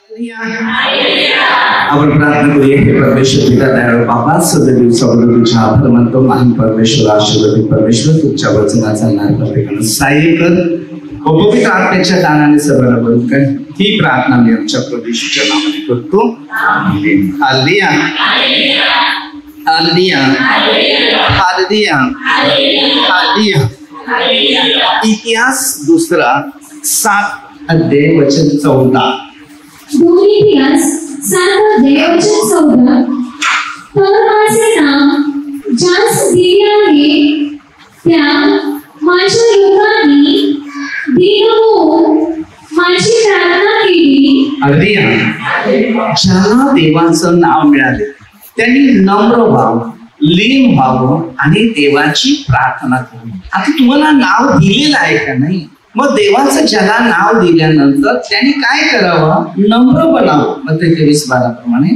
आपण प्रार्थना करूया. हे परमेश्वर पिता दयाळू बाबा, सदैव सगळं तुझ्या आभार मानतो. महान परमेश्वर, आशीर्वादी परमेश्वर, तुमच्या वचनात चालणार प्रत्येकानं सहाय्य कर. पवित्र आत्म्याच्या दानाने सर्वांना बरोबर कर. ही प्रार्थना मी आमच्या प्रभूच्या नावाने करतो. Hallelujah, hallelujah, hallelujah, hallelujah. इतिहास दुसरा 7 अध्याय वचन 14. इतिहास 7 अध्याय वचन 14. तर माझे नाव ज्यास दिले आहे त्या माझ्या लोकांनी दीन होऊन माझी प्रार्थना केली. ज्याला देवाचं नाव मिळाले त्यांनी नम्र व्हावं, लीन व्हावं आणि देवाची प्रार्थना करावी. आता तुम्हाला नाव दिलेलं आहे का नाही? मग देवाचं ज्याला नाव दिल्यानंतर त्यांनी काय करावं? नम्र बनावं. मग ते 23:12 प्रमाणे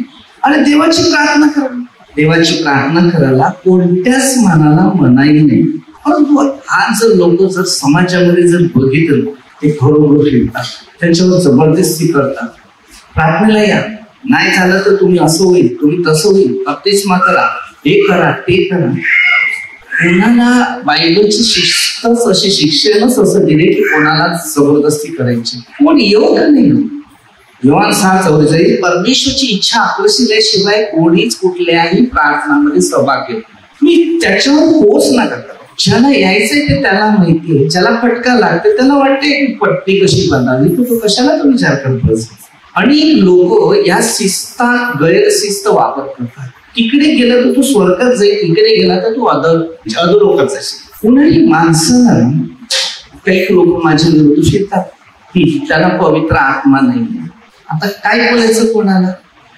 आणि देवाची प्रार्थना करावी. देवाची प्रार्थना करायला कोणत्याच मनाला मनाई नाही. परंतु आज जर लोक जर समाजामध्ये जर बघितलं, ते घरोघर फिरतात, त्यांच्यावर जबरदस्ती करतात. प्रार्थनेला या, नाही झालं तर तुम्ही असं होईल, तुम्ही तसं होईल, बप्तिस्मा करा, हे करा, ते करा. कोणाला बायबलची शिस्तच अशी, शिक्षणच असं दिले की कोणाला जबरदस्ती करायची. कोण येऊ का नाही? योहान 6:44 परमेश्वरची इच्छा आकर्षिल्याशिवाय कोणीच कुठल्याही प्रार्थनामध्ये सहभाग घेत. मी त्याच्यावर पोच नका करा. ज्याला यायचंय ते त्याला माहितीये, ज्याला फटका लागते त्याला वाटते पट्टी कशी बांधावी, तो कशाला तुम्ही विचार करत बसला. आणि लोक या शिस्तात गैरशिस्त वापर करतात. तिकडे गेला तर तू स्वर्गात जाईल, इकडे गेला तर तू अधोलोकात जाशील. कुणाही माणसाला काही लोक माझ्या विरुद्ध शिकतात, त्याला पवित्र आत्मा नाही. आता काय बोलायचं कोणाला?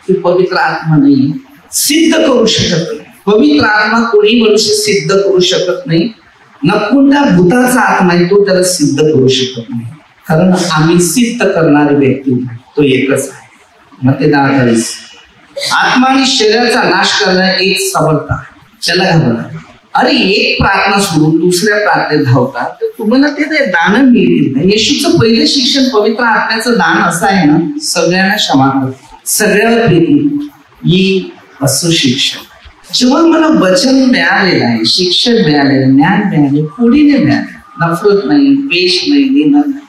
की पवित्र आत्मा नाही, सिद्ध करू शकत नाही. पवित्र आत्मा कोणी मनुष्य सिद्ध करू शकत नाही. न कोणत्या भूताचा आत्मा आहे तो त्याला सिद्ध करू शकत नाही. कारण आम्ही सिद्ध करणारी व्यक्ती तो एकच आहे. मग ते 10:23 आत्मा आणि शरीराचा नाश करणारा एक समर्थ त्याला घाबरा. अरे एक प्रार्थना सोडून दुसऱ्या प्रार्थनेत धावतात तर तुम्हाला ते दान मिळतील नाही. येशूचं पहिलं शिक्षण पवित्र आत्म्याचं दान असं आहे ना, सगळ्यांना क्षमा कर, सगळ्यावर प्रीती ही असं शिक्षण. जेव्हा मला वचन मिळालेलं आहे, शिक्षण मिळालेलं, ज्ञान मिळाले, पुढीने मिळाले, नफरत नाही, द्वेष नाही, निंदा नाही,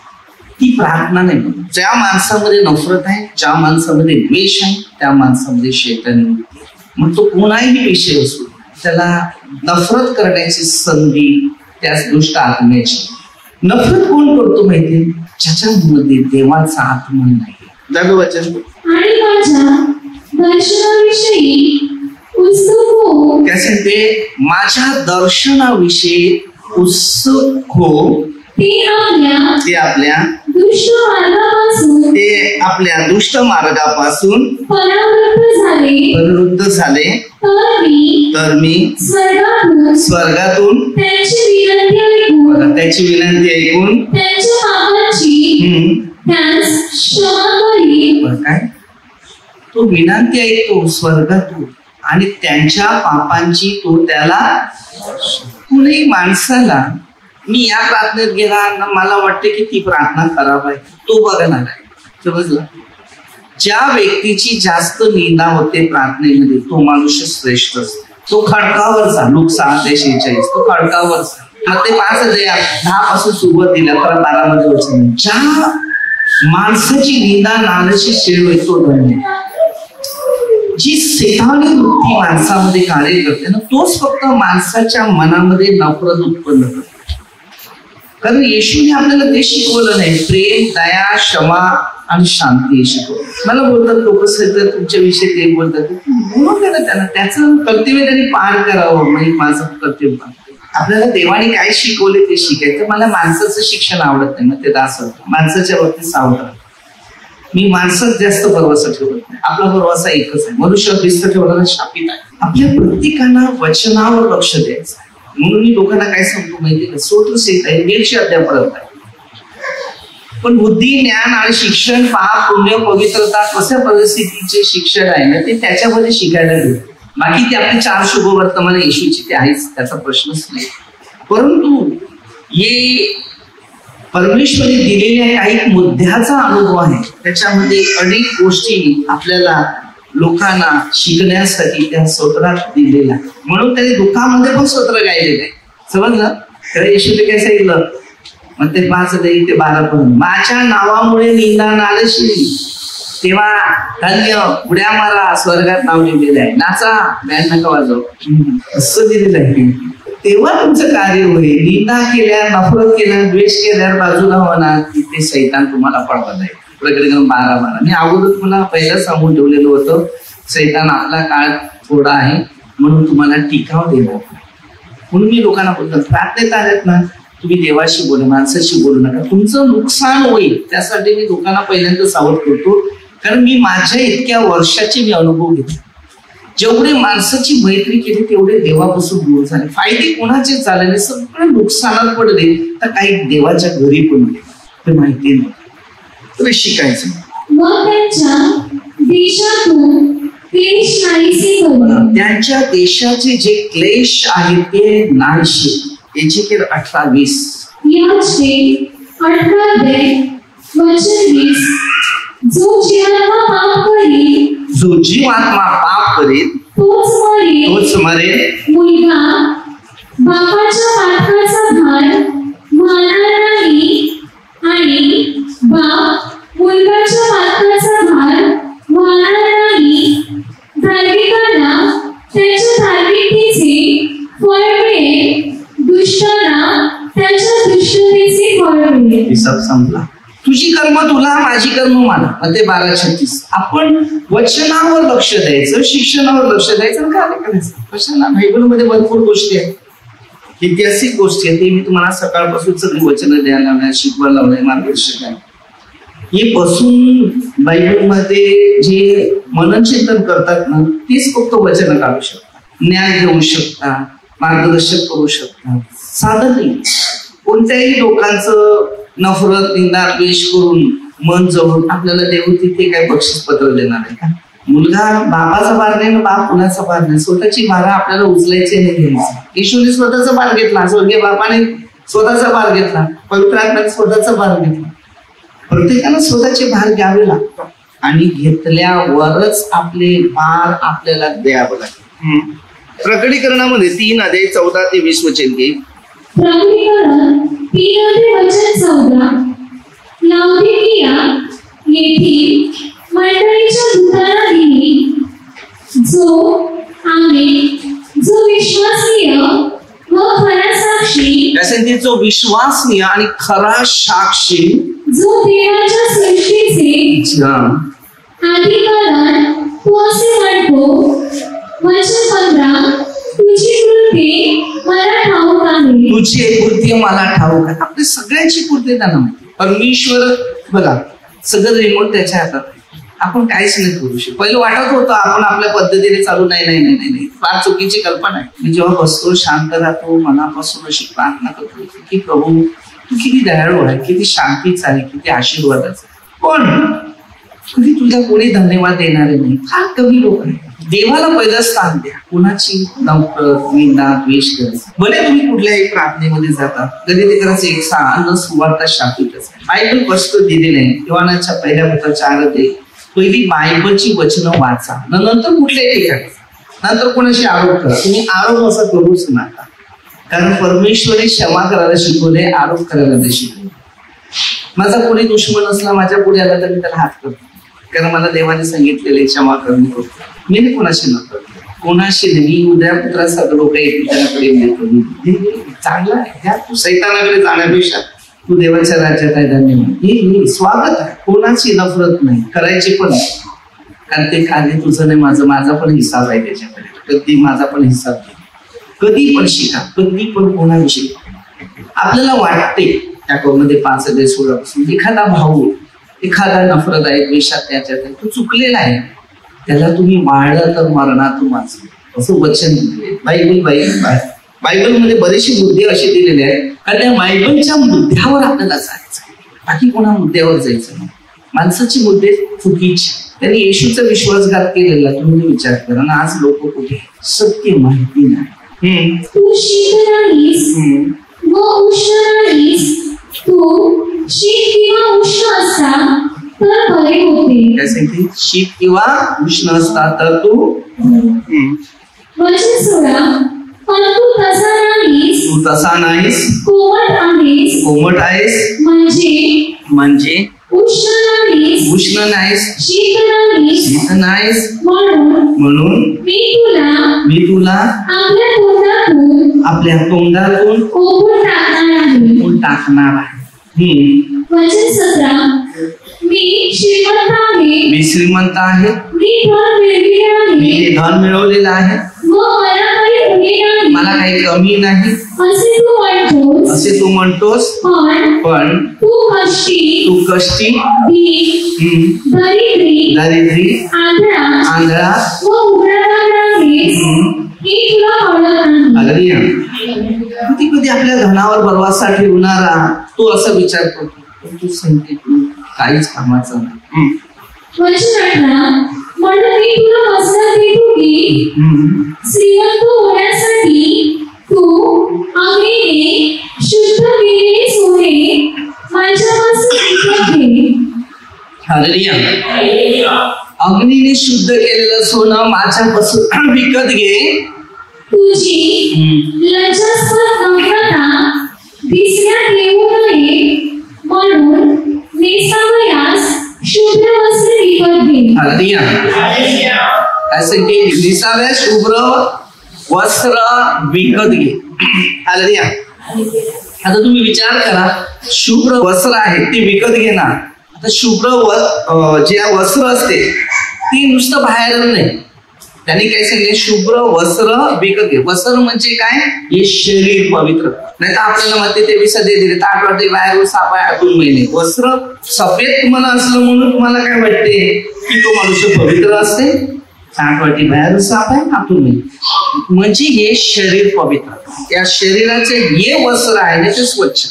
ती प्रार्थना नाही. ज्या माणसामध्ये नफरत आहे, ज्या माणसामध्ये द्वेष आहे, त्या माणसामध्ये शैतान आहे. मग तो कोणाही विषय असो, त्याला नफरत करण्याची संधी त्याच दुष्ट आत्म्याची. नफरत कोण करतो माहितीये? ज्याच्यामध्ये देवाचा आत्मा नाही. जागो वचन आणि माझ्या दर्शनाविषयी उत्सुक हो. काय सांगते? माझ्या दर्शनाविषयी उत्सुक हो. ते आपल्या दुष्ट मार्गापासून परावृत्त झाले तर मी स्वर्गातून त्याची विनंती ऐकून काय तो विनंती ऐकतो स्वर्गातून आणि त्यांच्या पापांची तो त्याला. कुणी माणसाला मी या प्रार्थनेत गेला ना, मला वाटते की ती प्रार्थना खराब आहे, तो बघणार आहे. समजलं? ज्या व्यक्तीची जास्त निंदा होते प्रार्थनेमध्ये तो मनुष्य श्रेष्ठ असतो. तो खडकावरचा. लूक 6:46 तो खडकावरचा. मग ते 5 अध्याय 10 पासून सुरुवात दिली 11-12 मध्ये वचन. ज्या माणसाची निंदा नानाची शेळ होईल तो धन्य. जी शैतानी वृत्ती माणसामध्ये कार्य करते ना, तोच फक्त माणसाच्या मनामध्ये नफरत उत्पन्न करतो. कारण येशूने आपल्याला ते शिकवलं नाही. प्रेम, दया, क्षमा आणि शांती शिकवलं. मला बोलतात लोक सगळं तुमच्या विषयी ते बोलतात, बोलू द्या ना त्यांना, त्याचं कर्तव्य त्यांनी पार करावं. म्हणजे माझं कर्तव्य आपल्याला देवाने काय शिकवले ते शिकायचं. मला माणसाचं शिक्षण आवडत नाही, मग ते दास होतं. माणसाच्या बाबतीत सावधान. मी माणसात जास्त भरवसा ठेवत नाही. आपला भरवसा एकच आहे, मनुष्य भिस्त ठेवणारा शापित आहे. आपल्या प्रत्येकाला वचनावर लक्ष द्यायचं आहे. म्हणून मी लोकांना काय सांगतो माहिती का? सोटूच येत आहे, 150 अध्यापर्यंत आहे. पण बुद्धी, ज्ञान आणि शिक्षण, पाप, पुण्य, पवित्रता कशा परिस्थितीचे शिक्षण आहे ना, ते त्याच्यामध्ये शिकायला भेटते. बाकी ते आपले 4 शुभ वर्तमान येशूची ते आहेच, त्याचा प्रश्नच नाही. परंतु हे परमेश्वरी दिलेल्या काही मुद्द्याचा अनुभव आहे. त्याच्यामध्ये अनेक गोष्टी आपल्याला लोकांना शिकण्यासाठी त्या स्तोत्रात दिलेल्या, म्हणून त्यांनी दुःखामध्ये पण स्तोत्र गायलेलं आहे. समजलं? तर येशूने काय सांगितलं? मग ते 5 ते 12 पर्यंत, माझ्या नावामुळे निंदा नालशी तेव्हा धन्य, उड्या मारा, स्वर्गात नाव लिहिलेलं आहे, नाचा, बँड नका वाजव, असं दिलेलं आहे. तेव्हा तुमचं कार्य होईल. निंदा केल्या, नफरत केल्या, द्वेष केल्यावर बाजूला होणार, तिथे सैतान तुम्हाला पळवत आहे. प्रकटीकरण 12:12. मी अगोदर तुम्हाला पहिलं सांगून ठेवलेलं होतं, सैतान आपला काळ थोडा आहे म्हणून तुम्हाला टिकाव देणार. म्हणून मी लोकांना बोलतो, प्रार्थनेत आल्यात ना, तुम्ही देवाशी बोला, माणसाशी बोलू नका, तुमचं नुकसान होईल. त्यासाठी मी लोकांना पहिल्यांदा सावध करतो, कारण मी माझ्या इतक्या वर्षाचे मी अनुभव घेतले. जेवढे माणसाची मैत्री केली तेवढे देवापासून दूर झाले. फायदे कोणाचे झालेले, सगळे नुकसानात पडले, तर काही देवाच्या घरी पण गेले, ते माहिती नाही. तर शिकायचं. मग त्यांच्या देशातून क्लेश नाहीसे करून, त्यांच्या देशाचे जे क्लेश आहेत ते नाहीसे. एजेकिएल 18:20. याचे 18 वचन 20. जो जीवात्मा पाप करील, जो जीवात्मा पाप करेल तोच मरेल. मुलगा बापाच्या पातकाचा भार वाहणार नाही आणि बाप मुलगाच्या पातकाचा भार वाहणार नाही. धार्मिकाला त्याच्या धार्मिकतेचे फळ मिळेल, दुष्टाला त्याच्या दुष्टतेचे फळ मिळेल. हिसाब संपला. तुझी कर्म तुला, माझी कर्म मला. ते 12:36. आपण वचनावर लक्ष द्यायचं, शिक्षणावर लक्ष द्यायचं, काय करायचं? कशाला? बायबलमध्ये भरपूर गोष्टी आहेत, ऐतिहासिक गोष्टी आहेत. ते मी तुम्हाला सकाळपासून सगळी वचनं द्यायला लावल्या, शिकवायला लावलंय, मार्गदर्शक आहे. हे बसून बायबलमध्ये जे मननचिंतन करतात ना, तेच फक्त वचनं काढू शकतात, न्याय देऊ शकतात, मार्गदर्शक करू शकतात. साधं नाही. कोणत्याही लोकांचं नफरत, निंदा, द्वेष करून मन जवळून आपल्याला देव तिथे काय बक्षीस पत्र देणार आहे का? मुलगा बाबाचा भार नाही ना, बाप कुणाचा भार नाही. स्वतःची भार आपल्याला उचलायची नाही, घ्यायची. येशूने स्वतःचा भार घेतला, स्वर्गीय बापाने स्वतःचा भार घेतला, पवित्र आत्म्याने स्वतःचा भार घेतला. प्रत्येकाला स्वतःचे भार घ्यावे लागतात आणि घेतल्यावरच आपले भार आपल्याला द्यावं लागेल. प्रकटीकरणामध्ये 3:14 ते 20 वचन घे. प्रकटीकरण 3:14. लाउदिकिया येथील मंडळीच्या दूताला लिही, जो विश्वसनीय व खरा साक्षी, जो विश्वासनीय आणि खरा साक्षी, जो देवाच्या सृष्टीचे अधिकरण तो असे म्हणतो. वचन 15. तुझी कृती मला ठाऊक आहे. तुझी कृती मला ठाऊक आहे. आपली सगळ्यांची कृती त्यांना माहिती. परमेश्वर बघा, सगळं रिमोट त्याच्या हातात. आपण काहीच नाही करू शकतो. पहिलं वाटत होतं आपण आपल्या पद्धतीने चालू, नाही, फार चुकीची कल्पना आहे. मी जेव्हा बसतो, शांत राहतो, मनापासून अशी प्रार्थना करतो की प्रभू तू किती दयाळू आहे, किती शांतीचा आहे, किती आशीर्वादाचा. पण कधी तुझा कोणी धन्यवाद देणारे नाही. फार कमी लोक आहेत. देवाला पहिलं स्थान द्या. कुणाची नफरत, निंदा, द्वेष करायचं. भले तुम्ही कुठल्याही प्रार्थनेमध्ये जाता, कधी ते करायचं, एक अन्न सुवार्ता शापितच. बायबल कष्ट दिलेलं आहे. योहानाच्या 1:4 पहिली बायबलची वचनं वाचा, नंतर कुठल्याही ठिकाणी, नंतर कोणाशी आरोप करा. तुम्ही आरोप असा करूच नका, कारण परमेश्वरी क्षमा करायला शिकवले, आरोप करायला नाही शिकवले. माझा कोणी दुश्मन असला, माझ्या पुढे आला तर मी त्याला हात करतो, कारण मला देवाने सांगितलेले क्षमा करणे करतो. मी नाही कोणाशी नव्हतं, कोणाशी नाही. उद्या पुत्राचा लोक येतील, त्याकडे देतो. चांगला आहे. ह्या तू सैतानाकडे जाण्यापेक्षा तू देवाच्या राज्यात आहे, धन्यवाद. हे स्वागत आहे. कोणाची नफरत नाही करायची, पण कारण ते कार्य तुझं नाही, माझा पण हिसाब आहे त्याच्याकडे. कधी माझा पण हिसाब घे. कधी पण शिका, कधी पण कोणाविषयी आपल्याला वाटते त्यामध्ये 5:16 एखादा भाऊ, एखादा नफरत आहे, द्वेषात त्याच्यात आहे, तो चुकलेला आहे, त्याला तुम्ही मारलं तर मरणातून वाचलं, असं वचन दिले. बायबलमध्ये बरेचसे मुद्दे असे दिलेले आहेत, कारण त्या बायबलच्या मुद्द्यावर आपल्याला जायचं, बाकी कोणा मुद्द्यावर जायचं नाही. माणसाचे मुद्दे चुकीचे. त्यांनी येशूचा विश्वासघात केलेला, तुम्ही विचार करा ना. आज लोक कुठे सत्य माहिती नाही. तू शीत नाहीस व उष्ण नाहीस, तू शीत किंवा उष्ण असता तर बरे होते. त्यासाठी शीत किंवा उष्ण असता तर तू वचन सोडा, पण तू तसा नाहीस. तू तसा नाहीस, कोमट आहेस. कोमट आहेस म्हणजे उष्ण नाहीस, शीत नाहीस. शीत नाहीस. म्हणून मी तुला आपल्या तोंडातून ओपून टाकणार आहे. वचन 17, मी श्रीमंत आहे. मी धन मिळवलेलं आहे. मला काही कमी नाही असे तू म्हणतोस. पण तू कष्टी, दारिद्री, आंधळा कधी कधी आपल्या धनावर भरवसा ठेवणारा तू असा विचार करतो, तू सांगते काहीच कामाचं नाही. श्रीमंत होण्यासाठी तू अग्नीने शुद्ध केलेले सोने माझ्यापासून विकत घे. अग्नीने शुद्ध केलेलं सोनं माझ्यापासून विकत घे. तुझी लज्जास्पद नम्रता दिसण्यात येऊ नये म्हणून नेसावयास शुभ्र वस्त्र विकत घे. दिसाव्या शुभ्र वस्त्र विकत घे. आता तुम्ही विचार करा, शुभ्र वस्त्र आहे ते विकत घेणार. आता शुभ्र जे वस्त्र असते ती नुसतं बाहेर नाही, त्यांनी काय सांगितले, शुभ्र वस्त्र विकत घे. वस्त्र म्हणजे काय, हे शरीर पवित्र. नाही तर आपल्याला मध्ये ते विसर्जन दिले तर आठवते बाहेर साप आहे 2 महिने. वस्त्र सफेद तुम्हाला असलं म्हणून तुम्हाला काय वाटते की तो मनुष्य पवित्र असते. 8 वाटी बाहेर साप आहे 8 महिने, म्हणजे हे शरीर पवित्र. त्या शरीराचे हे वस्त्र आहे ते स्वच्छ.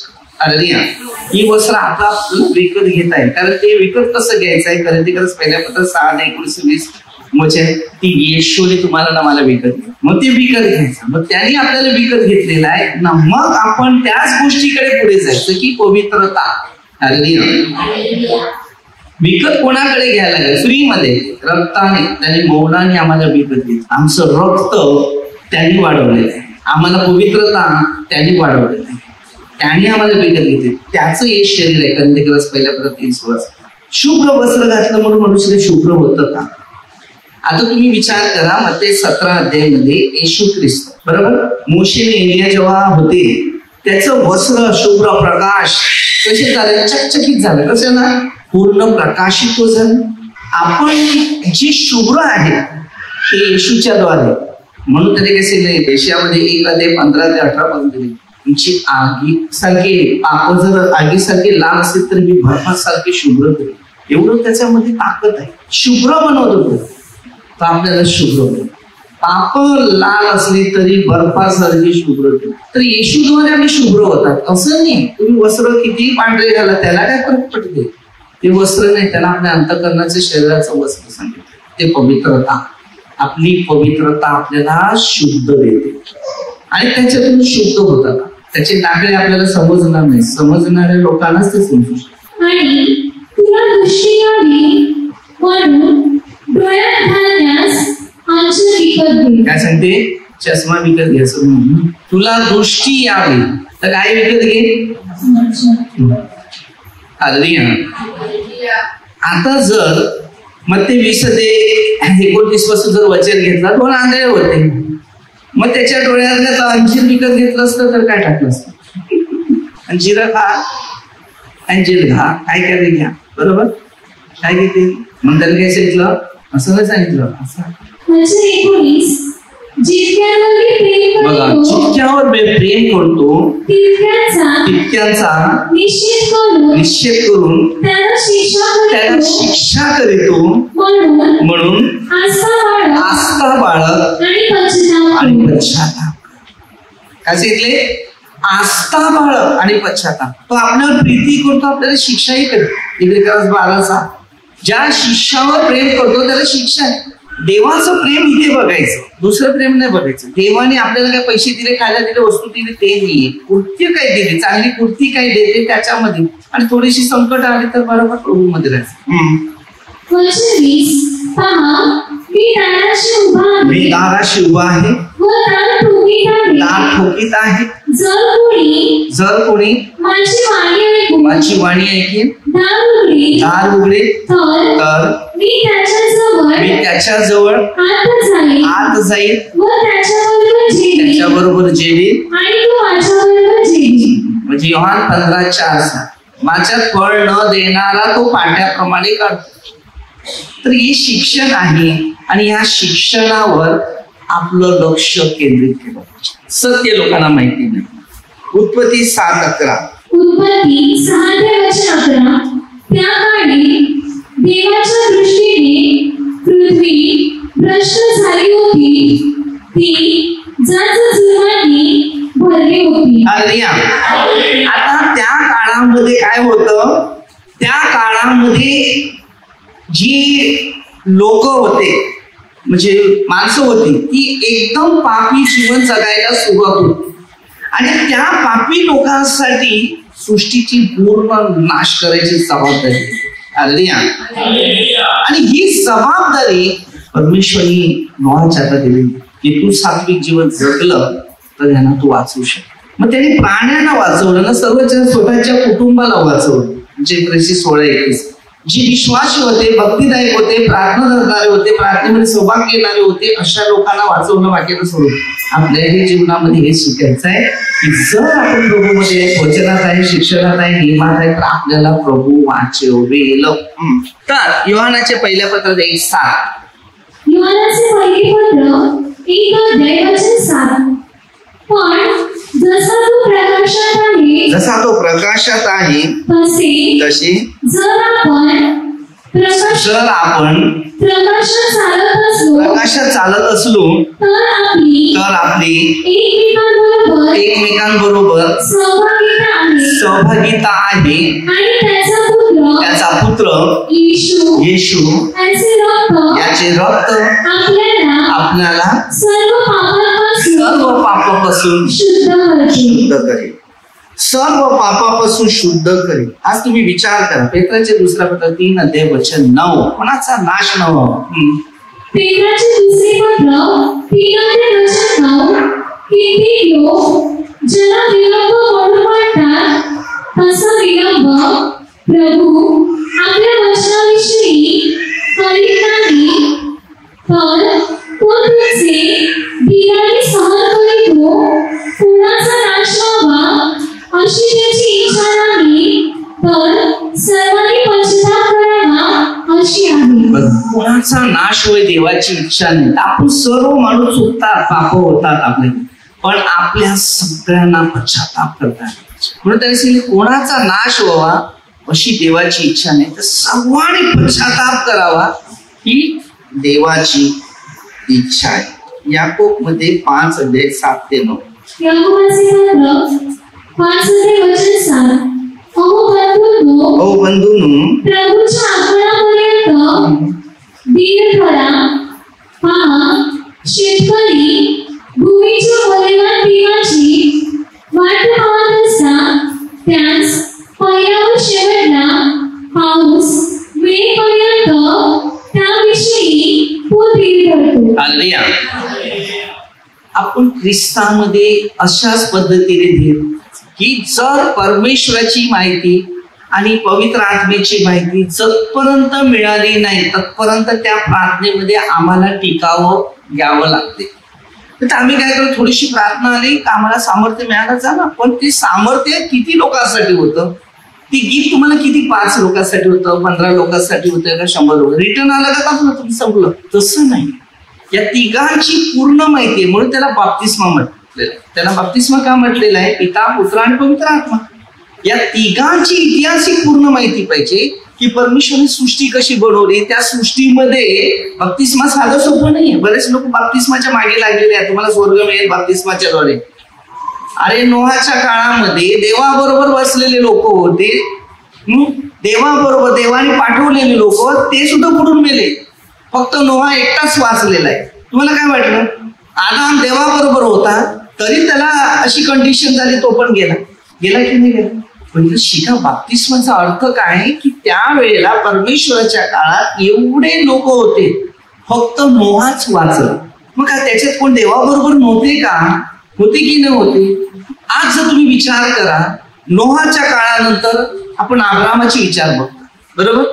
ही वस्त्र आता विकत घेत आहे. कारण ते विकत कसं घ्यायचं आहे, कारण ते कसं पहिल्यापासून 6:19-20 म्हणजे ती येशूने तुम्हाला ना मला विकत घ्या, मग ते विकत घ्यायचं. मग त्यांनी आपल्याला विकत घेतलेलं आहे ना, मग आपण त्याच गोष्टीकडे पुढे जायचं की पवित्रता. विकत कोणाकडे घ्यायला लागेल, फ्री मध्ये रक्ताने, त्यांनी मौनाने आम्हाला विकत घेतलं. आमचं रक्त त्यांनी वाढवलेलं आहे, आम्हाला पवित्रता त्यांनी वाढवलेलं आहे, त्यांनी आम्हाला विकत घेतले. त्याचं हे शरीर आहे. कंदक्रस पहिल्यापर्यंत 30 वर्ष शुभ्र वस्त्र घातलं म्हणून मनुष्य शुभ्र होतं का. आता तुम्ही विचार करा, मत्ते 17 अध्यायामध्ये येशू ख्रिस्त बरोबर मोशेने एलिया जेव्हा होते त्याचं वस्त्र शुभ्र प्रकाश कसे झाले, चकचकीत झालं. कसं ना, पूर्ण प्रकाशित झालं. आपण जी शुभ्र आहे ते येशूच्या द्वारे. म्हणून त्याने कसे नाही, एशियामध्ये 1 अध्याय 15 ते 18 पर्यंत तुमची आगी सारखे पाप जर आगीसारखे लाल असेल तर मी बर्फासारखे शुभ्र करेल. एवढं त्याच्यामध्ये ताकद आहे. शुभ्र बनवतो तो, तर आपल्याला शुभ्र होईल. पाप लाल असली तरी बर्फासारखी शुभ्र होते. तर येशूद्वारे आम्ही शुभ्र होतात. असं नाही तुम्ही वस्त्र किती पांढरे घाला त्याला काय फरक पडते. ते वस्त्र नाही, त्याला आपल्या अंतःकरणाचं शरीराचं वस्त्र सांगितलं. ते पवित्रता, आपली पवित्रता आपल्याला शुद्ध देते आणि त्याच्यातून शुद्ध होतात. त्याचे दाखले आपल्याला समजणार नाही, समजणाऱ्या लोकांनाच ते समजू शकतात. आणि तुला दृष्टी यावी म्हणून डोळ्यात घालण्यास आमचं विकत घे. काय सांगते, चष्मा विकत घ्यायचं म्हणून तुला दृष्टी यावी तर काय विकत घे. आता जर मग ते 20 ते 29 पासून जर वचन घेतला 2 आंधळे होते, मग त्याच्या डोळ्यातल्या अंजीर विकत घेतलं असतं तर काय टाकलं असतं. अंजीर खा, अंजीर घा, काय काय घ्या, बरोबर काय घेते. मग त्याला काय सांगितलं, असं नाही सांगितलं, असं बघा जितक्यावर प्रेम करतो तितक्यांचा निश्चय करून त्याला शिक्षा करीतो. म्हणून आस्था बाळग आणि पश्चाताप. काय सांगितले, आस्था बाळग आणि पश्चाताप. तो आपल्यावर प्रीती करतो, आपल्याला शिक्षाही करतो. इकडे 12 ज्या शिष्यावर प्रेम करतो त्याला शिक्षा आहे. देवाचं प्रेम इथे बघायचं, दुसरं प्रेम नाही बघायचं. देवाने आपल्याला काय पैसे दिले, खायला दिले, वस्तू दिली ते नाहीये. कृत्य काय दिली, चांगली कृती काय देते त्याच्यामध्ये, आणि थोडीशी संकट आली तर बरोबर प्रभू मध्ये राहायचं. मी दाराशी उभा आहे, दार ठोकीत आहे. जर कोणी माझी वाणी ऐकेल, दार उघडे तर मी त्याच्याजवळ आत जाईल, त्याच्याबरोबर जेवील. म्हणजे योहान 15:4, माझ्यात फळ न देणारा तो पाट्याप्रमाणे करतो. तर हे शिक्षण आहे, आणि या शिक्षणावर आपलं लक्ष केंद्रित केलं. सत्य लोकांना माहिती नाही. उत्पत्ती 7:11. त्या काळी देवाच्या दृष्टीने पृथ्वी भ्रष्ट झाली होती, ती जंतुजीवांनी भरली होती. आता त्या काळामध्ये काय होतं, त्या काळामध्ये जी लोक होते, म्हणजे माणसं होती, ती एकदम पापी जीवन जगायला सुरुवात होती. आणि त्या पापी लोकांसाठी सृष्टीची पूर्ण नाश करायची जबाबदारी. आणि ही जबाबदारी परमेश्वरांनी नोहाच्या हातात दिली की तू सात्विक जीवन जगलं तर यांना तू वाचवू शकतो. मग त्यांनी प्राण्यांना वाचवलं ना, सर्वच्या स्वतःच्या कुटुंबाला वाचवलं. जे 16:21 जी विश्वासी होते, भक्तिदायक होते, प्रार्थना करणारे होते, प्रार्थनेमध्ये सहभाग घेणारे होते, अशा लोकांना वाचवणं बाकीचं सोडून आपल्याही जीवनामध्ये हे शिकायचं आहे की जर आपण प्रभूमध्ये वचनात आहे, शिक्षणात आहे, नियमात आहे, तर आपल्याला प्रभू वाचवेल. तर योहानाचे पहिल्या पत्रात 1:7. योहानाचे पहिले पत्र 1:7. पण जसा तो प्रकाशात आहे तसे जर आपण प्रकाशात चालत असलो तर आपली एकमेकांबरोबर सहभागिता आहे. त्याचा पुत्र येशू याचे रक्त आपल्याला सर्व पापापासून शुद्ध करेल, सर्व पापापासून शुद्ध करेल. आज तुम्ही विचार करा, पेत्राचे दुसरा पत्र 3:9, कोणाचा नाश न व्हावा. पेत्राचे दुसरे पत्र 3:9, किती लोक ज्याला विलंब म्हणून म्हणतात, तसा विलंब प्रभू आपल्या वचनाविषयी करीत नाही, तर तो तुमचे बिगारी सहन करीतो. कोणाचा नाश व्हावा अशी त्याची इच्छा नाही, तर सर्वांनी पश्चाताप करावा अशी आहे. कोणाचा नाश होय देवाची इच्छा नाही. आपण सर्व माणूस चुकतात, पाप होतात आपले, पण आपल्या सगळ्यांना पश्चाताप करतात. म्हणून त्यांनी कोणाचा नाश व्हावा अशी देवाची इच्छा नाही, तर सर्वांनी पश्चाताप करावा ही देवाची इच्छा आहे. याकोब मध्ये 5:7-9. याकोबाचे पत्र 5:7. ओ बंधूंनो, प्रभूच्या आगमनापर्यंत धीर धरा. पहा, शेतकरी भूमीच्या मौल्यवान पिकाची वाट पाहत असतात. त्यास पहिला व शेवटला पाऊस मिळेपर्यंत त्याविषयी तो धीर धरतो. आपण ख्रिस्तामध्ये अशाच पद्धतीने धीर की जर परमेश्वराची माहिती आणि पवित्र आत्मेची माहिती जतपर्यंत मिळाली नाही तत्पर्यंत त्या प्रार्थनेमध्ये आम्हाला टिकावं घ्यावं लागते. तर आम्ही काय करतो, थोडीशी प्रार्थना आली का आम्हाला सामर्थ्य मिळालं झालं, पण ते सामर्थ्य किती लोकांसाठी होतं, ती गीत तुम्हाला किती 5 लोकांसाठी होतं, 15 लोकांसाठी होतं का 100 लोक, रिटर्न आलं का तुम्ही संपलं. तसं नाही, या तिघांची पूर्ण माहिती आहे. म्हणून त्याला बाप्तिस्मा म्हटलेलं आहे. त्याला बाप्तिस्मा का म्हटलेला आहे, पिता, पुत्र आणि पवित्र आत्मा. या तिघांची ऐतिहासिक पूर्ण माहिती पाहिजे की परमेश्वराने सृष्टी कशी बनवली. त्या सृष्टीमध्ये बाप्तिस्मा साधं सोपं नाहीये. बरेच लोक बाप्तिस्माच्या मागे लागलेले आहेत, तुम्हाला स्वर्ग मिळेल बाप्तिस्माच्या द्वारे. अरे नोहाच्या काळामध्ये देवाबरोबर बसलेले लोक होते, देवाबरोबर देवाने पाठवलेले लोक, ते सुद्धा बुडून मेले. फक्त नोहा एकटाच वाचलेला आहे. तुम्हाला काय वाटलं? आदाम देवाबरोबर होता तरी त्याला अशी कंडिशन झाली, तो पण गेला की नाही गेला? म्हणजे शिका बाप्तिस्माचा अर्थ काय की त्यावेळेला परमेश्वराच्या काळात एवढे लोक होते, फक्त नोहाच वाचला. मग काय त्याच्यात कोण देवाबरोबर नव्हते का? होते की नाही होते? आज जर तुम्ही विचार करा, नोहाच्या काळानंतर आपण अब्रामाचे विचार बघतो, बरोबर?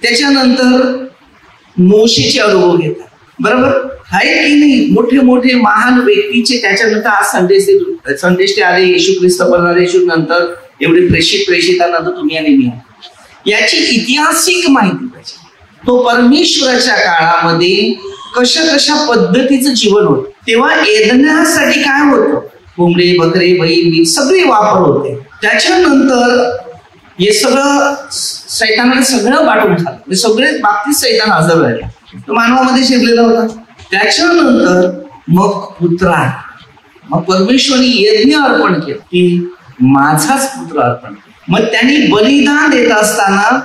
त्याच्यानंतर मोशेचे अनुभव घेतात, बरोबर आहे की नाही? मोठे मोठे महान व्यक्तीचे त्याच्यानंतर आज संदेश आले, येशू ख्रिस्त परणारे येशू नंतर एवढे प्रेषितानंतर तुम्ही आणि मी. याची ऐतिहासिक माहिती पाहिजे. तो परमेश्वराच्या काळामध्ये कशा पद्धतीचं जीवन होतं. तेव्हा एदण्यासाठी काय होतं? कोंबडे, बकरे, बैल सगळे वापर होते. त्याच्यानंतर हे सगळं सैतानाने सगळं वाटून खाल्लं, सगळे बाबतीत सैतान हजर राहिला, तो मानवामध्ये शिरलेला होता. त्याच्यानंतर मग पुत्रा, मग परमेश्वराने यज्ञ अर्पण केलं की माझाच पुत्र अर्पण. मग त्यांनी बलिदान देत असताना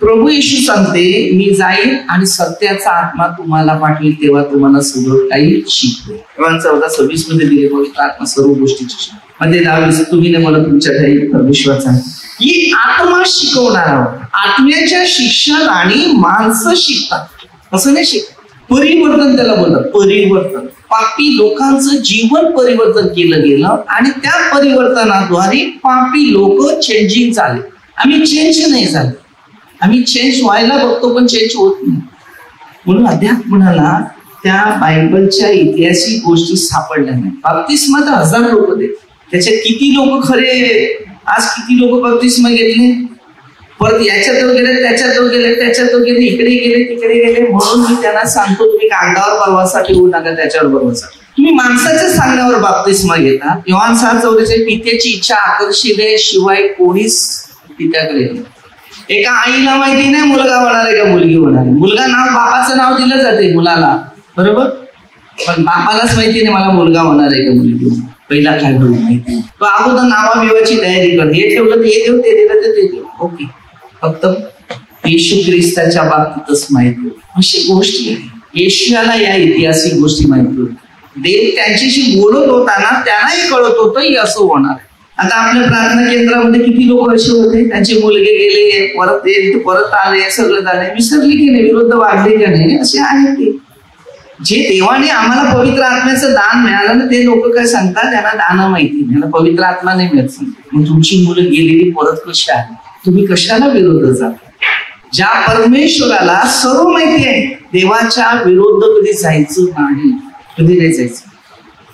प्रभू येशू सांगते, मी जाईल आणि सत्याचा आत्मा तुम्हाला पाठवेल, तेव्हा तुम्हाला सगळं काही शिकवेल. 14:26 मध्ये दिले पवित्र आत्मा सर्व गोष्टीची शिकवेल. मध्ये 10 तुम्ही नाही मला तुमच्या काही परमेश्वराचा ही आत्मा शिकवणार आहोत. आत्म्याच्या शिक्षणाने माणसं शिकतात, असं नाही शिकत. परिवर्तन त्याला बोलतात, परिवर्तन. पापी लोकांचं जीवन परिवर्तन केलं गेलं आणि त्या परिवर्तनाद्वारे पापी लोक चेंजिंग झाले. आम्ही चेंज नाही झाले, आम्ही चेंज व्हायला बघतो पण चेंज होत नाही. म्हणून अध्यात्माला त्या बायबलच्या ऐतिहासिक गोष्टी सापडल्या नाही. बाप्तिस्मा तर 1000 लोक देत, त्याच्यात किती लोक खरे? आज किती लोक बाप्तिस्मा घेतले? परत याच्यात गेले, त्याच्यात गेले, त्याच्यात गेले, इकडे गेले, तिकडे गेले. म्हणून मी त्यांना सांगतो, तुम्ही कागदावर परवासाठी होऊ नका, त्याच्यावर परवासाठी. तुम्ही माणसाच्या सांगण्यावर बाप्तिस्मा घेता. योहान 6:44 पित्याची इच्छा आकर्षिले शिवाय कोणीच पित्याकडे येत. एका आईला माहिती नाही मुलगा होणार आहे का मुलगी होणार आहे. मुलगा नाव, बापाचं नाव दिलं जाते मुलाला, बरोबर, पण बापालाच माहिती नाही मला मुलगा होणार आहे का मुलगी होणार. पहिला काय होईल माहिती, तो अगोदर नावाबिवाची तयारी कर. हे ठेवलं ते देऊ, ते दिलं ते देऊ, ओके. फक्त येशू ख्रिस्ताच्या बाबतीतच माहिती. अशी गोष्टी आहे. येशूला या ऐतिहासिक गोष्टी माहिती होती. देव त्यांच्याशी बोलत होताना त्यांनाही कळत होतं हे असं होणार. आता आपल्या प्रार्थना केंद्रामध्ये किती लोक असे होते, त्यांचे मुलगे गेले, परत आले, सगळं झाले, विसरले की नाही, विरुद्ध वागले का नाही, असे आहेत ते. जे देवाने आम्हाला पवित्र आत्म्याचं दान मिळालं ना, ते लोक काय सांगतात, त्यांना दान माहिती नाही, त्यांना पवित्र आत्मा नाही मिळत. मग तुमची मुलं गेलेली परत कशी आली? तुम्ही कशाला विरोध जाता? ज्या परमेश्वराला सर्व माहिती आहे, देवाच्या विरोध कधी जायचं नाही, कधी नाही जायचं.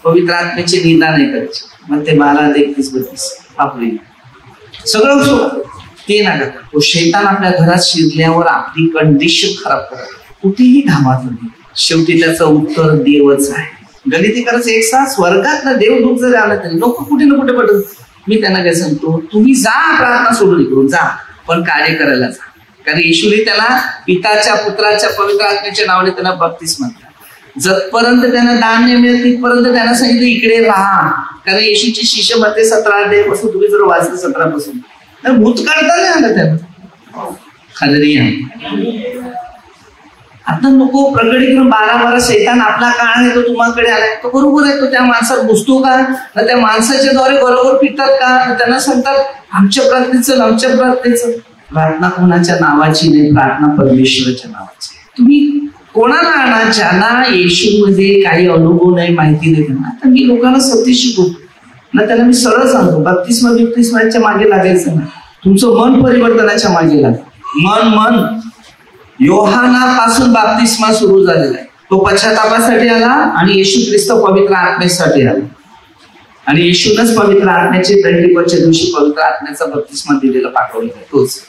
पवित्र आत्म्याचे निंदा नाही करायचे. मग ते 12:31-32 आपले सगळं ते नका. तो शैतान आपल्या घरात शिरल्यावर आपली कंडिशन खराब करा, कुठेही धावत नाही. शेवटी त्याचं उत्तर देवच आहे. गणितीकरच 1:6 स्वर्गातला देवदूत जरी आला तरी लोक कुठे ना कुठे पडत. मी त्यांना काय सांगतो, तुम्ही जा, प्रार्थना सोडून करून जा, पण कार्य करायला जा. कारण येशूने त्याला पिताच्या, पुत्राच्या, पवित्र आत्म्याच्या नावाने त्यांना बाप्तिस्मा दिला. जतपर्यंत त्यांना दान नाही मिळत तिथपर्यंत त्यांना सांगितलं इकडे राहा. कारण येशूची शिष्य मध्ये 17 अध्यायापासून तुम्ही जर वाचलं 17 पासून, तर भूत काढता नाही आलं त्यांना. हालेलुया. आता नको प्रकटीकरण 12 शैतान आपला काळ आहे तो तुम्हाकडे आलाय, तो बरोबर आहे. तो त्या माणसात घुसतो का? त्या माणसाच्या द्वारे बरोबर पितात का? त्यांना सांगतात आमच्या प्रार्थनेचं, आमच्या प्रार्थनेचं. प्रार्थना कोणाच्या नावाची नाही, प्रार्थना परमेश्वराच्या नावाची. तुम्ही कोणाला आणा ज्यांना येशूमध्ये काही अनुभव नाही, माहिती नाही त्यांना. आता मी लोकांना सत्य शिकवतो ना, त्याला मी सरळ सांगतो, बाप्तिस्माच्या मागे लागायचं ना, तुमचं मन परिवर्तनाच्या मागे लागा. मन योहानापासून बाप्तिस्मा सुरू झालेला आहे. तो पश्चातापासाठी आला आणि येशू ख्रिस्त पवित्र आत्म्यासाठी आला. आणि येशूनच पवित्र आत्म्याचे पेंटेकोस्टच्या दिवशी पवित्र आत्म्याचा बाप्तिस्मा दिलेला पाठवलेला आहे तोच.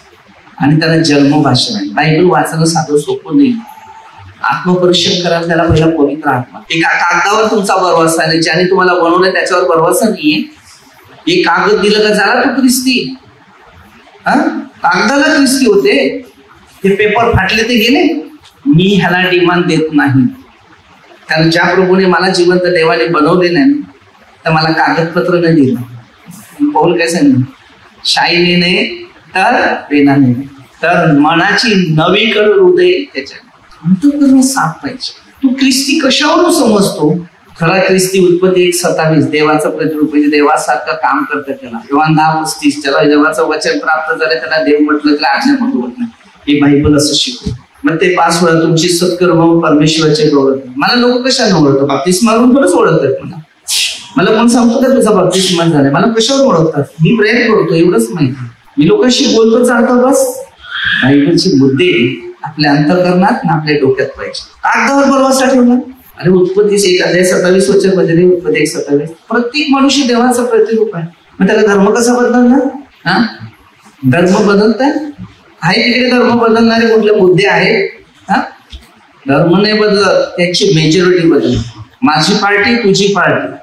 आणि त्याला जन्मभाषण आहे. बायबल वाचणं साधं सोपं नाही. आत्मपरीक्षण करायला त्याला पहिला पवित्र आत्मा. एका कागदावर तुमचा भरवसा नाही, ज्याने तुम्हाला बनवलंय त्याच्यावर भरवसा नाहीये. एक कागद दिलं का झाला तो ख्रिस्ती. कागदाला ख्रिस्ती होते. ते पेपर फाटले ते गेले. मी ह्याला डिमांड देत नाही, कारण ज्या प्रभूने मला जिवंत देवाने बनवले नाही तर मला कागदपत्र नाही दिलं. पौल काय सांगितलं, शाईने नाही तर पेनाने, तर मनाची नवीकरण हृदय त्याच्या. अंतःकरण साफ पाहिजे. तू ख्रिस्ती कशावरून समजतो? खरा ख्रिस्ती उत्पत्ती 1:27 देवाचं प्रतिरूप म्हणजे देवासारखं काम करतं त्याला. योहान 10:35 त्याला देवाचं वचन प्राप्त झालं, त्याला देव म्हटलं तर आज्ञाबद्ध होत नाही. हे बायबल असं शिकवतं. मग ते 5 वेळा तुमची सत्कर्म परमेश्वराचे ओळखतात. मला लोक कशाने ओळखतात? बाप्तिस्मा मारून थोडंच ओळखतात. मला कोण सांगतो का तुझा बाप्तिस्मा झालाय? मला कशावर ओळखतात? मी प्रयत्न करतो एवढंच माहिती. मी लोकांशी बोलतो चालतो बस. बायबलचे मुद्दे आपल्या अंतःकरणात ना आपल्या डोक्यात पाहिजे. कागदावर बरोबर ठेवला. अरे उत्पत्ती 1:27 वचन मध्ये उत्पत्ती 1:27 प्रत्येक मनुष्य देवाचा प्रतिरूप आहे. मग त्याला धर्म कसा बदलणार? हा, धर्म बदलताय आहे तिकडे धर्म बदलणारे कुठले मुद्दे आहेत? हा, धर्म नाही बदलत, त्याची मेजॉरिटी बदल. माझी पार्टी तुझी पार्टी.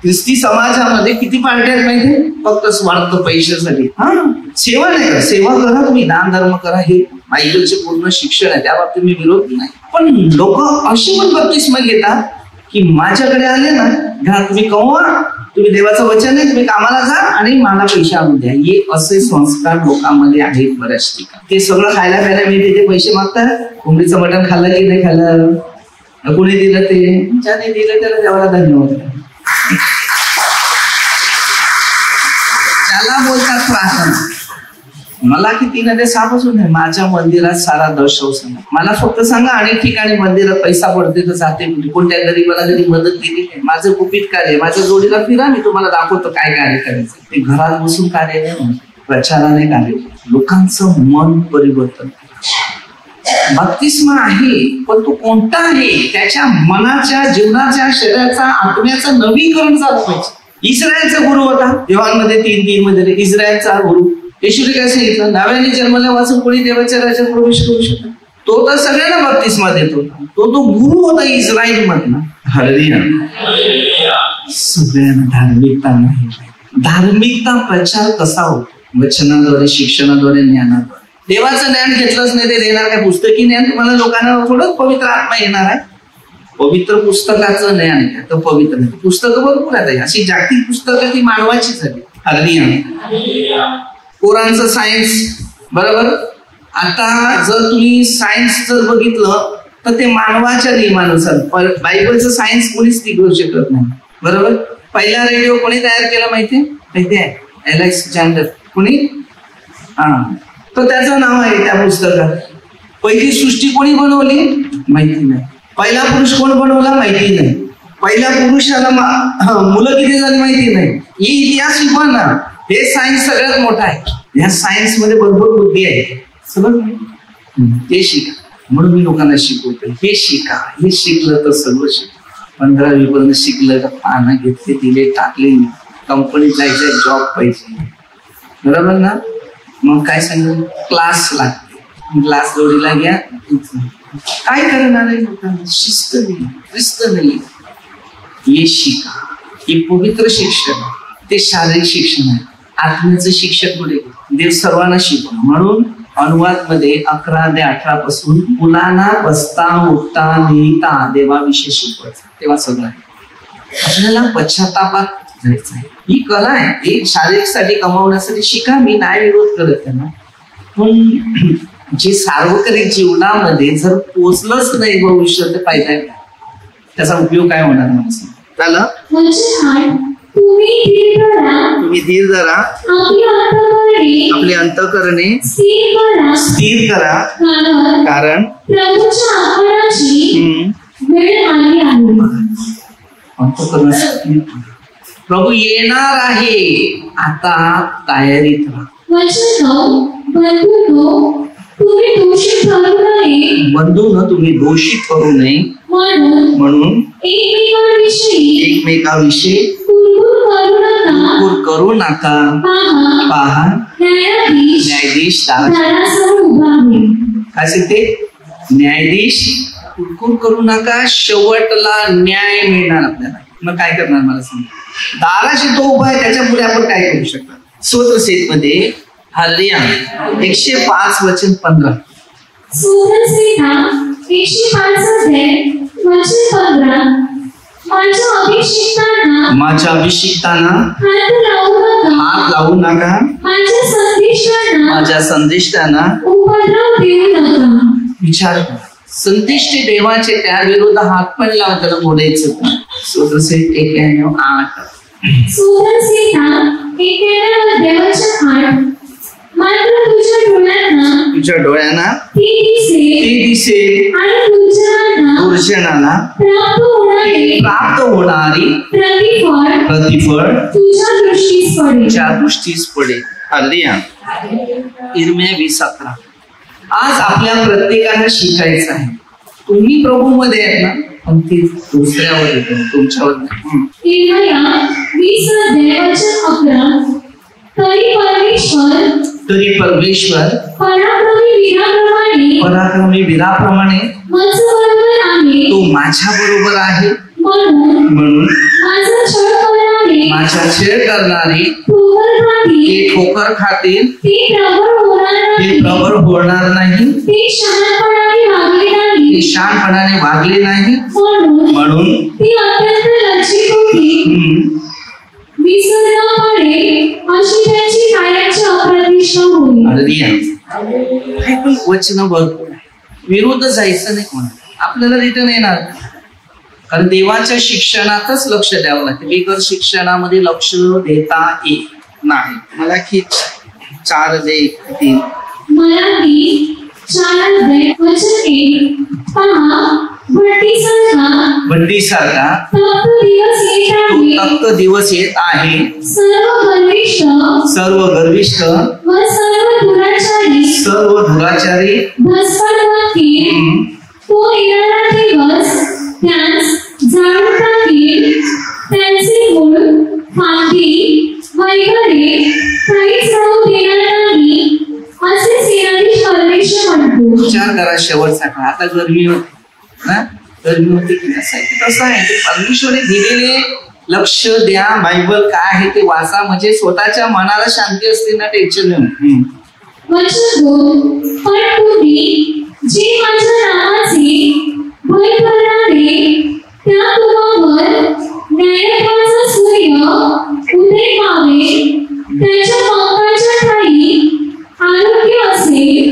ख्रिस्ती समाजामध्ये किती पार्टी आहेत माहिती? फक्त स्वार्थ पैशासाठी. हा, सेवा नाही करा. सेवा करा तुम्ही, दान धर्म करा, हे बायबलचे पूर्ण शिक्षण आहे. त्या बाबतीत मी विरोध नाही. पण लोक अशी पण बप्तिस्मा घेतात की माझ्याकडे आले ना, घ्या तुम्ही कमवा, तुम्ही देवाचं वचन आहे, तुम्ही कामाला जा आणि मला पैसे आणून द्या. हे असे संस्कार लोकांमध्ये आहेत बऱ्याच ठिकाणी. ते सगळं खायला प्यायला मिळते, ते पैसे मागतात. कोंबडीचं मटण खाल्लं की नाही खाल्लं, कोणी दिलं ते, ज्याने दिलं त्याला देवाला धन्यवाद. त्याला बोलतात प्रार्थना. मला किती नद्या सापसून आहे. माझ्या मंदिरात सारा दर्शव सांगा. मला फक्त सांगा अनेक ठिकाणी मंदिरात पैसा पडते तर जाते, कोणत्या गरीबाला कधी मदत केली नाही. माझं गुपित कार्य, माझ्या जोडीला फिरा, मी तुम्हाला दाखवतो काय कार्य करायचं. ते घरात बसून कार्य नाही, प्रचाराने कार्य. लोकांचं मन परिवर्तन. बप्तिस्मा आहे पण तो कोणता आहे? त्याच्या मनाच्या, जीवनाच्या, शरीराचा, आत्म्याचं नवीकरण झालं पाहिजे. इस्रायलचा गुरु होता योहानमध्ये 3:3 मध्ये. इस्रायलचा गुरु येशूने काय सांगितलं? नव्याने जन्मल्या वाचून कोणी देवाच्या राज्यात प्रवेश करू शकतो. तो तर सगळ्यांना बप्तिस्मा देत होता. तो गुरु होता इस्रायल मधला. हालेलुया. सगळ्यांना धार्मिकता नाही. धार्मिकता प्रचार कसा होतो? वचनाद्वारे, शिक्षणाद्वारे, ज्ञानाद्वारे. देवाचं ज्ञान घेतलंच नाही ते देणार काय? पुस्तकी ज्ञान तुम्हाला लोकांना थोडंच पवित्र आत्मा येणार आहे. पवित्र पुस्तकाचं ज्ञान आहे तर पवित्र नाही. पुस्तकं भरपूर आहेत, अशी जागतिक पुस्तकं ती मानवाची झाली. हालेलुया. कोरांचं सायन्स बरोबर. आता जर तुम्ही सायन्स जर बघितलं तर ते मानवाच्या नियमानुसार. बायबलचं सायन्स कोणीच टिकवू शकत नाही बरोबर. पहिला रेडिओ कोणी तयार केला माहितीये? माहिती आहे? अलेक्झांडर. कोणी? हा, तर त्याचं नाव आहे त्या पुस्तकात. पहिली सृष्टी कोणी बनवली माहिती नाही. पहिला पुरुष कोण बनवला माहिती नाही. पहिल्या पुरुषाला मुलं किती झाली माहिती नाही. ही इतिहास शिकवा ना. हे सायन्स सगळ्यात मोठा आहे. या सायन्स मध्ये भरपूर बुद्धी आहे. सगळं ते शिका. म्हणून मी लोकांना शिकवतो, हे शिका. हे शिकलं तर सगळं शिका. 15वी पर्यंत शिकलं तर पानं घेतले, दिले, टाकले, कंपनीत जायचं, जॉब पाहिजे बरोबर ना. मग काय सांगितलं? क्लास लागते. क्लास जोडीला घ्या. काय करणार आहे लोकांना? शिस्त नाही, शिस्त नाही. हे शिका. हे पवित्र शिक्षण, ते शारीरिक शिक्षण आहे. आत्म्याचं शिक्षण पुढे देव सर्वांना शिकवणं. म्हणून अनुवाद मध्ये 11 ते 18 पासून मुलांना बसता, उठता, लिहिता देवाविषयी शिकवायचं. तेव्हा सगळं आहे. आपल्याला पश्चातापात जायचं आहे. ही कला आहे. एक शारीरिक साठी कमावण्यासाठी शिका. मी नाही विरोध करत त्यांना. पण जे सार्वजनिक जीवनामध्ये जर पोचलंच नाही भविष्य तर फायदा आहे. त्याचा उपयोग काय होणार मला सांग. झालं? तुम्ही धीर धरा. आपले अंतःकरणे स्थिर करा, कारण प्रभू येणार आहे. आता तयारीत राहा. बंधूंनो तुम्ही दोषित करू नये म्हणून एकमेकाविषयी कुरकुर करू नका. पहा न्यायाधीश काय सांगते? न्यायाधीश कुरकुर करू नका, शेवटला न्याय मिळणार आपल्याला. मग काय करणार मला सांग. दाराशी तो उभा आहे, त्याच्या पुढे आपण काय करू शकतो? स्तोत्रसेत मध्ये हालेलुया 105 वचन 15. माझ्या अभिषिक्तांना हात लावू नका. माझ्या संदेष्टांना विचार करा. संतिष्ठी देवाचे त्या विरुद्ध हात पण लावून त्याला बोलायचं. सूत्रसे 91:8. तुझ्या डोळ्यांना ती दिसेल दूरजनाला प्राप्त होणारी प्रतिफळ तुझ्या दृष्टीस पडेल. हालेलुया. इर्मिया 20:17. आज आपल्या प्रत्येकाला शिकायचं आहे. तुम्ही प्रभू मध्ये आहेत ना, पण ते दुसऱ्यावर येते, तुमच्यावर नाही. तरी परमेश्वर पराक्रमी वीराप्रमाणे तो माझ्या बरोबर आहे, म्हणून माझा छळ करणारे ते ठोकर खातील, ते प्रबळ होणार नाही, ते शहाणपणाने वागले नाही, म्हणून वचन भरपूर विरुद्ध जायचं नाही कोणा. आपल्याला रिटर्न येणार, कारण देवाच्या शिक्षणातच लक्ष द्यावं लागतं. बिगर शिक्षणामध्ये लक्ष देता येत नाही. मला की 4:3. बंडीसारखा तप्त दिवस येत आहे. सर्व गर्विष्ठ सर्व दुराचारी तो येणारा दिवस त्यास जाणून टाकील. त्यांचे मूळ फांदी वगैरे काहीच राहू देणार नाही, असे सेनाधीश परमेश्वर म्हणतो. विचार करा शेवटचा काळ. आता गरमी होती ना, गरमी होती की कसं आहे ते परमेश्वराने दिलेले लक्ष द्या. बायबल काय आहे ते वाचा, म्हणजे स्वतःच्या मनाला शांती असते ना, टेन्शन नाही. वचन 2. पण तुम्ही जे माझ्या नावाचे भय करणारे, त्या तुम्हावर न्यायत्वाचा सूर्य उदय पावे, त्याच्या पंखाच्या ठाई आरोग्य असेल,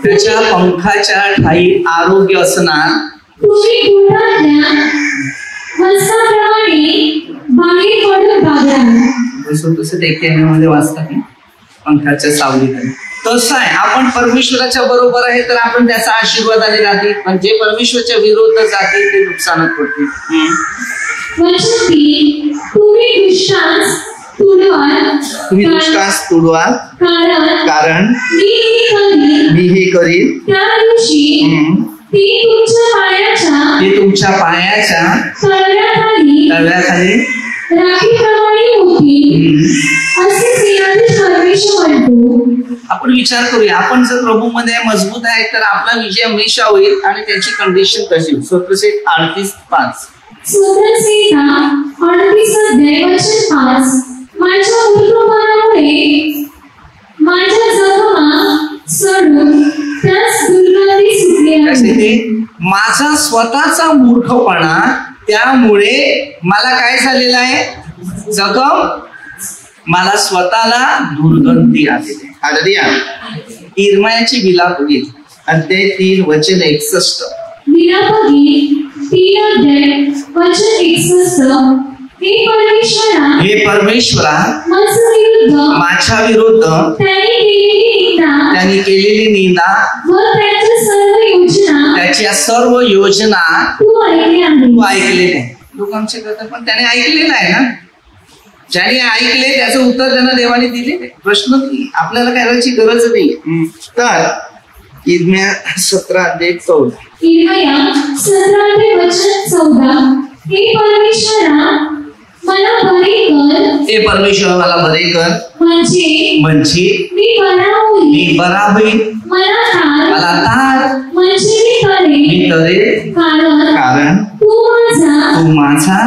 त्याच्या पंखाच्या ठाई आरोग्य असणार. तुम्ही गुढातल्या वस्त्राप्रमाणे बाहेर पडून भागाल. तसं मध्ये वाचतात ना, पंखाच्या सावलीत. तसं आहे, आपण परमेश्वराच्या बरोबर आहे तर आपण त्याचा आशीर्वादाने राहतील, पण जे परमेश्वराच्या विरुद्ध जातील ते नुकसानात पडतील. तुम्ही दुष्टास तुडवाल, कारण मी हे करीन. त्या दिवशी ते तुमच्या पायाच्या तळव्याखाली राखीप्रमाणे होतील, असे सेनाधीश परमेश्वर म्हणतो. आपण विचार करूया, आपण जर प्रभू मध्ये मजबूत आहे तर आपला विजय हमेशा होईल. आणि त्याची कंडिशन कशी? सूत्रसे 38:5. माझ्या मूर्खपणामुळे माझ्या जखमा सडून त्यास दुर्गंधी सुटली आहे. माझा स्वतःचा मूर्खपणा, त्यामुळे मला काय झालेलं आहे? जखम, मला स्वतःला दुर्गंधी आलेली. हालेलुया. इर्मियाची विलापगीत अध्याय 3 वचन 61. विलापगीत 3 अध्याय वचन 61. हे परमेश्वरा माझ्या विरुद्ध त्यांनी केलेली निंदा त्याच्या सर्व योजना तू ऐकले नाही. लोक आमचे करतात, पण त्याने ऐकले नाही ना. ज्याने ऐकले त्याचं उत्तर त्यांना देवाने दिले. प्रश्न नाही, आपल्याला करायची गरज नाही. तर इर्मिया 17:14. हे परमेश्वरा मला बरे कर, म्हणजे मी बरा होईल. मला तार म्हणजे मी करेन, कारण तू माझा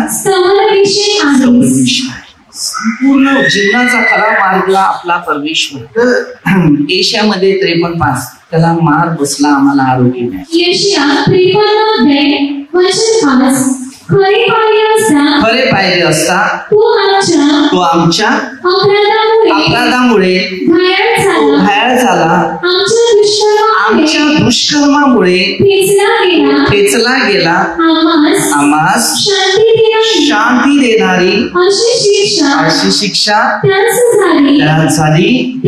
संपूर्ण जीवनाचा खरा मार्ग आपला परमेश्वर. एशियामध्ये 53:5 त्याला मार बसला आम्हाला आरोग्य नाही. खरे पाहिजे असता तो आमच्या अपराधामुळे घायाळ झाला, आमच्या दुष्कर्मामुळे ठेचला गेला, आम्हास शांती देणारी अशी शिक्षा त्यास झाली,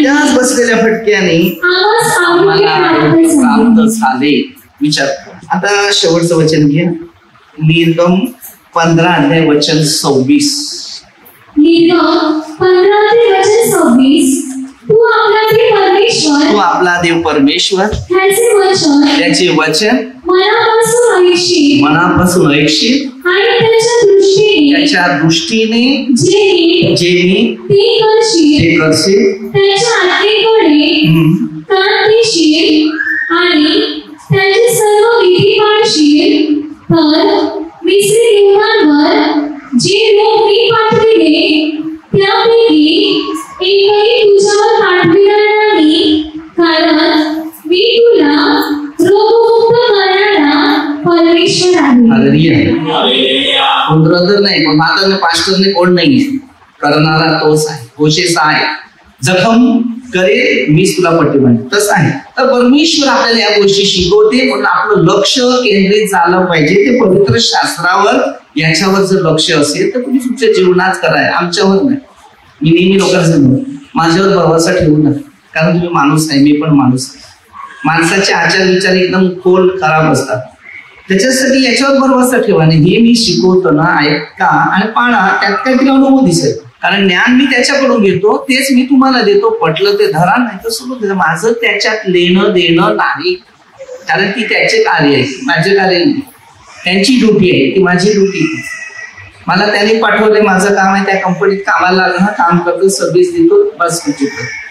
त्याच बसलेल्या फटक्याने आम्हाला प्राप्त झाले. विचार. आता शेवटचं वचन घ्या. निर्गम 15 अध्याय वचन 26. तू आपला देव परमेश्वर त्याचे वचन मनापासून ऐकशील, त्याच्या दृष्टीने जे मी ते करशील, आणि त्याचे सर्व विधी पाळशील, तर मिस्री लोकांवर जे लोक मी पाठविले त्यापैकी एकही तुझ्यावर पाठविणार नाही, कारण मी तुला रोगमुक्त करणारा परमेश्वर आहे. ब्रदर नाही, पण माता पास्टरने कोण नाहीये, करणारा तोच आहे, होशेस आहे. जखम करेल मीच तुला पट्टी बांधेन, तसं आहे. तर परमेश्वर आपल्याला या गोष्टी शिकवते, पण आपलं लक्ष केंद्रित झालं पाहिजे ते पवित्र शास्त्रावर. याच्यावर जर लक्ष असेल तर तुम्ही तुमच्या जीवनात कराय, आमच्यावर नाही. मी नेहमी लोकांना सांगतो, माझ्यावर भरवसा ठेवू नका, कारण तुम्ही माणूस आहे, मी पण माणूस आहे. माणसाचे आचार विचार एकदम खोल खराब असतात, त्याच्यासाठी याच्यावर भरवसा ठेवा. नाही हे मी शिकवतो ना, ऐका आणि पाळा, त्यात काहीतरी अनुभव दिसेल. कारण ज्ञान मी त्याच्याकडून घेतो, तेच मी तुम्हाला देतो. पटलं ते धरा, नाही तर सोडून देतो. माझं त्याच्यात लेणं देणं नाही, कारण ती त्याचे कार्य आहे, माझे कार्य नाही. त्यांची ड्युटी आहे, ती माझी ड्युटी. मला त्याने पाठवले, माझं काम आहे, त्या कंपनीत कामाला लागणं, काम करतो, सर्व्हिस देतो, बस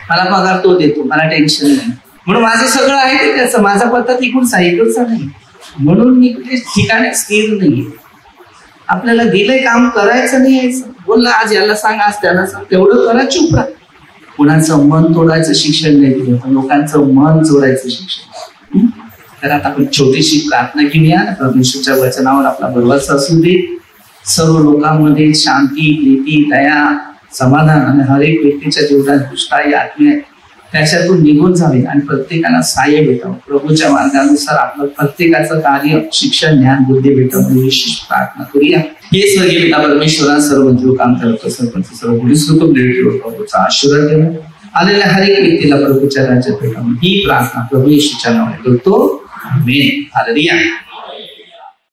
मला पगार तो देतो, मला टेन्शन नाही. म्हणून माझं सगळं आहे ते त्याचं, माझा पत्ता तिकडचा इकडचा नाही. म्हणून मी कुठे ठिकाणी स्थिर नाहीये. आपल्याला दिलंय काम करायचं नाही यायचं, बोलला आज याला सांग, आज त्याला सांग, तेवढं करा, चुप राहा. कुणाचं मन तोडायचं शिक्षण नाही दिलं, लोकांचं मन जोडायचं शिक्षण. तर आता आपण छोटीशी प्रार्थना घेऊया. परमेश्वरच्या वचनावर आपला भरवसा असू दे. सर्व लोकांमध्ये शांती, प्रीती, दया, समाधान आणि हर एक व्यक्तीच्या जीवनात दुष्टाई आत्म्या त्याच्यातून निघून जावे आणि प्रत्येकाला सहाय्य भेटावं. प्रभूच्या मार्गानुसार आपलं प्रत्येकाचं कार्य, शिक्षण, ज्ञान, बुद्धी भेटावं विशेष प्रार्थना करूया. हे स्वर्गीय पिता परमेश्वरा, सर्व जीव काम करतो, सरपंच सर्व पोलीस लोक प्रभूचा आशीर्वाद देणं आलेल्या हर एक व्यक्तीला प्रभूच्या राज्यात भेटावं ही प्रार्थना प्रभू येशूच्या नावाने करतो. आमेन. हालेलुया.